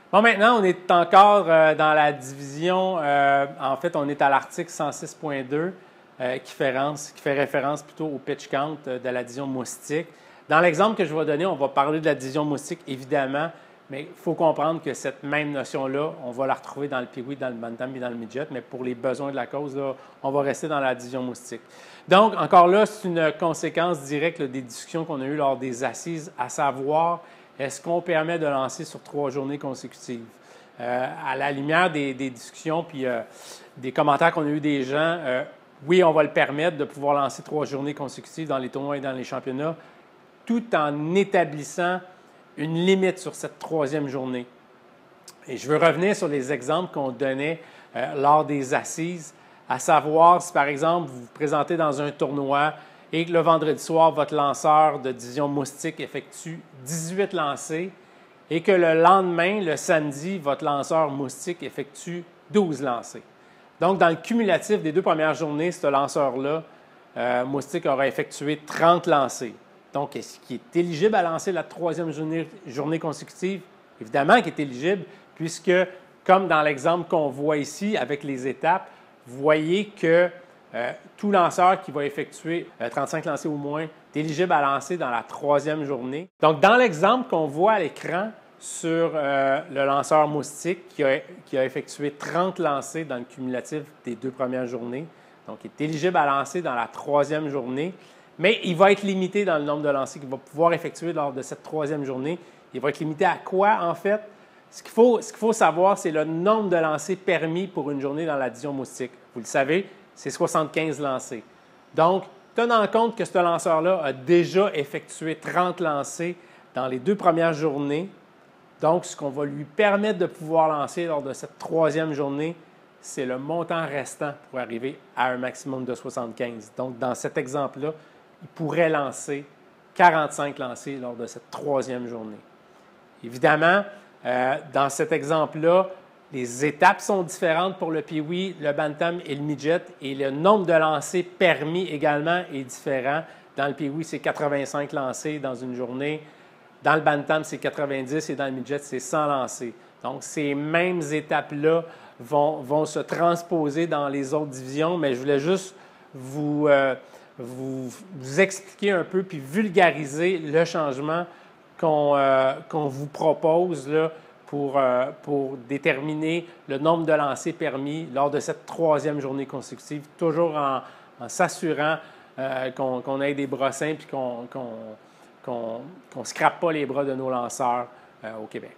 Bon, maintenant, on est encore dans la division, en fait, on est à l'article 106.2 qui fait référence plutôt au pitch count de la division moustique. Dans l'exemple que je vais donner, on va parler de la division moustique, évidemment, mais il faut comprendre que cette même notion-là, on va la retrouver dans le pee-wee, dans le bantam et dans le midget, mais pour les besoins de la cause, là, on va rester dans la division moustique. Donc, encore là, c'est une conséquence directe là, des discussions qu'on a eues lors des assises, à savoir, est-ce qu'on permet de lancer sur 3 journées consécutives? À la lumière des discussions puis des commentaires qu'on a eus des gens, oui, on va le permettre de pouvoir lancer 3 journées consécutives dans les tournois et dans les championnats, tout en établissant une limite sur cette 3e journée. Et je veux revenir sur les exemples qu'on donnait lors des assises, à savoir si, par exemple, vous vous présentez dans un tournoi et que le vendredi soir, votre lanceur de division moustique effectue 18 lancers et que le lendemain, le samedi, votre lanceur moustique effectue 12 lancers. Donc, dans le cumulatif des 2 premières journées, ce lanceur-là, moustique, aura effectué 30 lancers. Donc, est-ce qu'il est éligible à lancer la 3e journée consécutive? Évidemment qu'il est éligible, puisque, comme dans l'exemple qu'on voit ici avec les étapes, vous voyez que tout lanceur qui va effectuer 35 lancers ou moins est éligible à lancer dans la 3e journée. Donc, dans l'exemple qu'on voit à l'écran sur le lanceur moustique qui a effectué 30 lancers dans le cumulatif des 2 premières journées, donc il est éligible à lancer dans la 3e journée, mais il va être limité dans le nombre de lancers qu'il va pouvoir effectuer lors de cette 3e journée. Il va être limité à quoi, en fait? Ce qu'il faut savoir, c'est le nombre de lancers permis pour une journée dans la division moustique. Vous le savez, c'est 75 lancers. Donc, tenant compte que ce lanceur-là a déjà effectué 30 lancers dans les 2 premières journées, donc ce qu'on va lui permettre de pouvoir lancer lors de cette 3e journée, c'est le montant restant pour arriver à un maximum de 75. Donc, dans cet exemple-là, il pourrait lancer 45 lancers lors de cette 3e journée. Évidemment, dans cet exemple-là, les étapes sont différentes pour le pee-wee, le bantam et le midget, et le nombre de lancers permis également est différent. Dans le pee-wee, c'est 85 lancers dans une journée. Dans le bantam, c'est 90 et dans le midget, c'est 100 lancers. Donc, ces mêmes étapes-là vont se transposer dans les autres divisions, mais je voulais juste vous expliquer un peu puis vulgariser le changement qu'on vous propose là, pour déterminer le nombre de lancers permis lors de cette 3e journée consécutive, toujours en s'assurant qu'on ait des bras sains et qu'on ne scrape pas les bras de nos lanceurs au Québec.